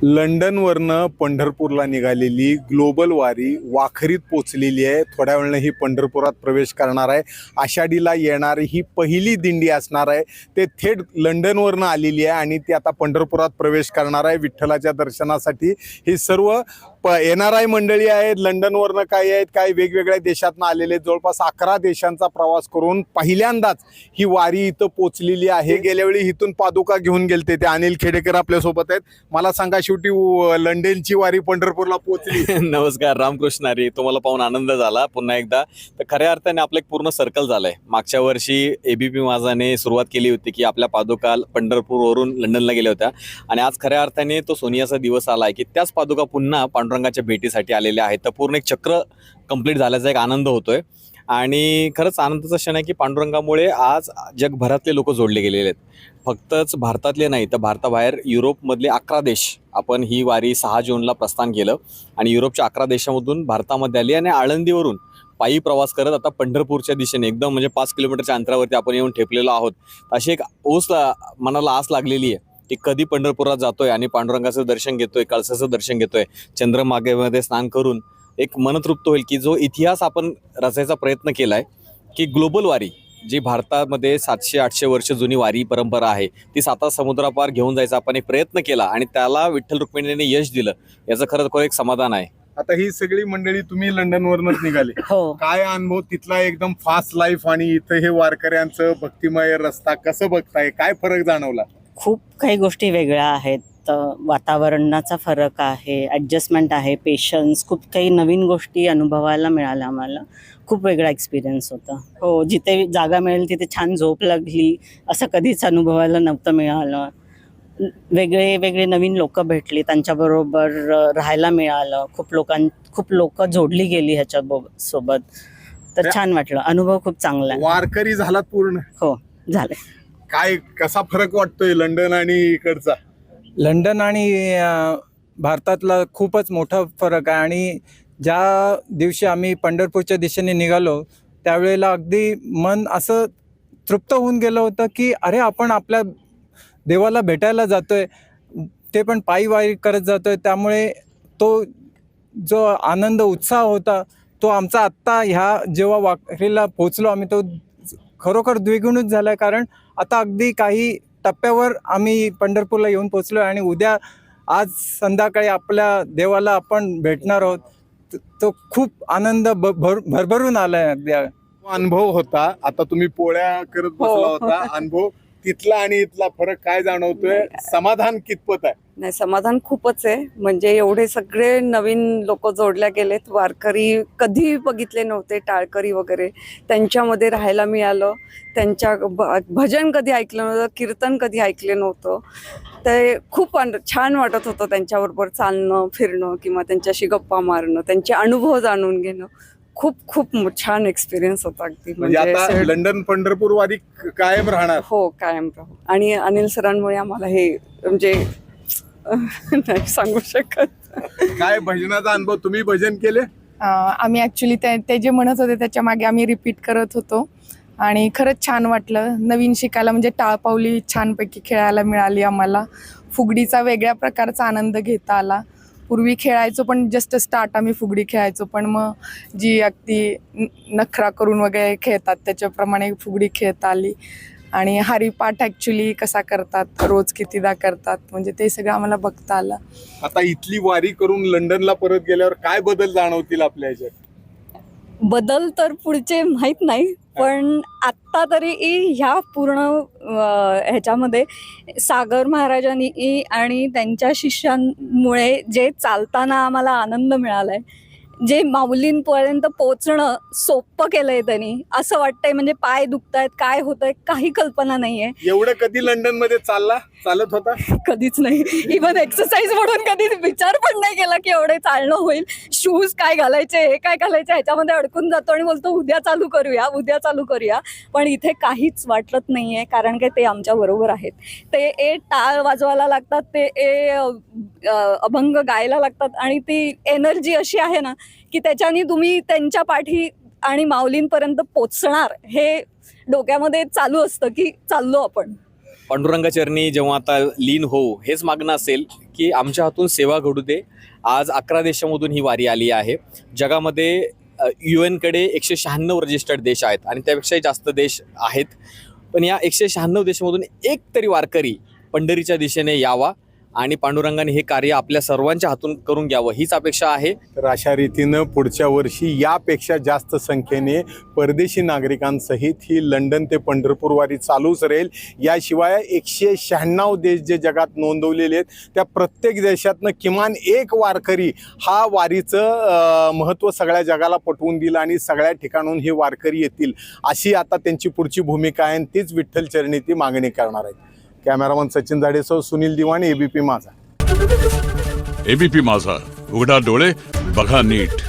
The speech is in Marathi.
लंडनवरनं पंढरपूरला निघालेली ग्लोबल वारी वाखरीत पोचलेली आहे. थोड्या वेळानं ही पंढरपुरात प्रवेश करणार आहे. आषाढीला येणारी ही पहिली दिंडी असणार आहे. ते थेट लंडनवरनं आलेली आहे आणि ती आता पंढरपुरात प्रवेश करणार आहे विठ्ठलाच्या दर्शनासाठी. ही सर्व NRI मंडळी आहेत. लंडनवरनं काही आहेत, काही वेगवेगळ्या देशातनं आलेले. जवळपास 11 देशांचा प्रवास करून पहिल्यांदाच ही वारी इथं पोचलेली आहे. गेल्या वेळी इथून पादुका घेऊन गेलते ते अनिल खेडेकर आपल्यासोबत आहेत. मला सांगा, शेवटी लंडनची वारी पंढरपूरला पोहोचली. नमस्कार, रामकृष्ण हरी. तुम्हाला पाहून आनंद झाला पुन्हा एकदा. तर खऱ्या अर्थाने आपलं एक पूर्ण सर्कल झालंय. मागच्या वर्षी ABP माझाने सुरुवात केली होती की आपल्या पादुका पंढरपूरवरून लंडनला गेल्या होत्या आणि आज खऱ्या अर्थाने तो सोनियाचा दिवस आलाय की त्याच पादुका पुन्हा पांडुरंगाच्या भेटीसाठी आलेल्या आहेत. तर पूर्ण एक चक्र कंप्लीट झाल्याचा एक आनंद होतोय आणि खरंच आनंदाचा क्षण आहे की पांडुरंगामुळे आज जगभरातले लोक जोडले गेलेले आहेत. फक्तच भारतातले नाही तर भारताबाहेर युरोपमधले 11 देश आपण ही वारी 6 जूनला प्रस्थान केलं आणि युरोपच्या 11 देशामधून भारतामध्ये आली आणि आळंदीवरून पायी प्रवास करत आता पंढरपूरच्या दिशेने एकदम म्हणजे 5 किलोमीटरच्या अंतरावरती आपण येऊन ठेपलेलो आहोत. अशी एक मनाला आस लागलेली आहे की कधी पंढरपुरात जातोय आणि पांडुरंगाचं दर्शन घेतोय, कळसाचं दर्शन घेतोय, चंद्रभागेमध्ये स्नान करून एक मनतृप्त होईल की जो इतिहास आपण रचायचा प्रयत्न केलाय की ग्लोबल वारी जी भारतामध्ये 700-800 वर्ष जुनी वारी परंपरा आहे ती 7 समुद्रापार घेऊन जायचा आपण एक प्रयत्न केला आणि त्याला विठ्ठल रुक्मिणीने यश दिलं. याचं खरं एक समाधान आहे. आता ही सगळी मंडळी तुम्ही लंडनवरनच निघाले. हो. काय अनुभव तिथला एकदम फास्ट लाईफ आणि इथं हे वारकऱ्यांचं भक्तिमय रस्ता कसं बघताय? काय फरक जाणवला? खूप काही गोष्टी वेगळ्या आहेत. वातावरणाचा फरक आहे, ॲडजस्टमेंट आहे, पेशन्स, खूप काही नवीन गोष्टी अनुभवायला मिळाल्या आम्हाला. खूप वेगळा एक्सपिरियन्स होता. हो, जिथे जागा मिळेल तिथे छान झोप लागली असं कधीच अनुभवायला नव्हतं मिळालं. वेगळे नवीन लोक भेटली, त्यांच्याबरोबर राहायला मिळालं. खूप लोक जोडली गेली ह्याच्या सोबत. तर छान वाटलं. अनुभव खूप चांगला आहे. वारकरी झालात पूर्ण? हो, झाले. काय कसा फरक वाटतोय लंडन आणि इकडचा? लंडन आणि भारतातला खूपच मोठा फरक आहे आणि ज्या दिवशी आम्ही पंढरपूरच्या दिशेने निघालो त्यावेळेला अगदी मन असं तृप्त होऊन गेलं होतं की अरे आपण आपल्या देवाला भेटायला जातोय, ते पण पायी वारी करत जातोय. त्यामुळे तो जो आनंद उत्साह होता तो आमचा आत्ता ह्या जेव्हा वारीला पोचलो आम्ही तो खरोखर द्विगुणित झाला. कारण आता अगदी काही टप्प्यावर आम्ही पंढरपूरला येऊन पोचलो आणि उद्या आज संध्याकाळी आपल्या देवाला आपण भेटणार आहोत. तो खूप आनंद भरभरून आलाय. अगदी अनुभव होता. आता तुम्ही पोळ्या करत बसला होता. अनुभव तिथला आणि इथला फरक काय जाणवतोय? समाधान कितपत आहे? नाही, समाधान खूपच आहे. म्हणजे एवढे सगळे नवीन लोक जोडल्या गेलेत. वारकरी कधी बघितले नव्हते, टाळकरी वगैरे, त्यांच्यामध्ये राहायला मिळालं. त्यांच्या भजन कधी ऐकलं नव्हतं, कीर्तन कधी ऐकले नव्हतं. ते खूप छान वाटत होतं त्यांच्याबरोबर चालणं, फिरणं किंवा त्यांच्याशी गप्पा मारणं, त्यांचे अनुभव जाणून घेणं. खूप खूप छान एक्सपिरियन्स होता अगदी. म्हणजे आता लंडन पंढरपूर वारी कायम राहणार? हो, कायम राहू. आणि अनिल सरांमुळे आम्हाला हे म्हणजे नाही सांगू शकत. काय भजनाचा अनुभव? तुम्ही भजन केले? आम्ही ॲक्च्युली ते जे म्हणत होते त्याच्या मागे आम्ही रिपीट करत होतो आणि खरंच छान वाटलं. नवीन शिकायला म्हणजे टाळपावली छानपैकी खेळायला मिळाली आम्हाला. फुगडीचा वेगळ्या प्रकारचा आनंद घेता आला. पूर्वी खेळायचो पण जस्ट स्टार्ट आम्ही फुगडी खेळायचो, पण मग जी अगदी नखरा करून वगैरे खेळतात त्याच्याप्रमाणे फुगडी खेळता आली. आणि हरिपाठ ॲक्च्युली कसा करतात, रोज कितीदा करतात, म्हणजे ते सगळं आम्हाला बघता आलं. आता इथली वारी करून लंडनला परत गेल्यावर काय बदल जाणवतील आपल्या ह्याच्यात? बदल तर पुढचे माहीत नाही, पण आत्ता तरी ह्या पूर्ण ह्याच्यामध्ये सागर महाराजांनी आणि त्यांच्या शिष्यांमुळे जे चालताना आम्हाला आनंद मिळालाय, जे माऊलींपर्यंत पोचणं सोपं केलंय त्यांनी, असं वाटतंय. म्हणजे पाय दुखतायत, काय होतंय काही कल्पना नाहीये. एवढं कधी लंडन मध्ये चालत होता? कधीच नाही. इव्हन एक्सरसाइज म्हणून कधी विचार पण नाही केला की एवढे चालणं होईल. शूज काय घालायचे, हे काय घालायचे, ह्याच्यामध्ये अडकून जातो आणि बोलतो उद्या चालू करूया. पण इथे काहीच वाटत नाहीये, कारण की ते आमच्या बरोबर आहेत. ते टाळ वाजवायला लागतात, ते अभंग गायला लागतात आणि ती एनर्जी अशी आहे ना की त्याच्याने तुम्ही त्यांच्या पाठी आणि माऊलींपर्यंत पोचणार हे डोक्यामध्ये चालू असतं की चाललो आपण. पांडुरंगाचरणी जेव्हा आता लीन होऊ हेच मागणं असेल की आमच्या हातून सेवा घडू दे. आज 11 देशामधून ही वारी आली आहे. जगामध्ये UN-कडे 196 रजिस्टर्ड देश आहेत आणि त्यापेक्षाही जास्त देश आहेत. पण या 196 देशामधून एक तरी वारकरी पंढरीच्या दिशेने यावा आणि पांडुरंगाने हे कार्य आपल्या सर्वांच्या हातून करून घ्यावं हीच अपेक्षा आहे. तर अशा रीतीनं पुढच्या वर्षी यापेक्षा जास्त संख्येने परदेशी नागरिकांसहित ही लंडन ते पंढरपूर वारी चालूच राहील. याशिवाय 196 देश जे जगात नोंदवलेले आहेत त्या प्रत्येक देशातनं किमान एक वारकरी हा वारीचं महत्त्व सगळ्या जगाला पटवून दिलं आणि सगळ्या ठिकाणून हे वारकरी येतील अशी आता त्यांची पुढची भूमिका आहे आणि तीच विठ्ठल चरणी ती मागणी करणार आहेत. कॅमेरामन सचिन जाडेसह सुनील दिवाण, ABP माझा. ABP माझा, उघडा डोळे बघा नीट.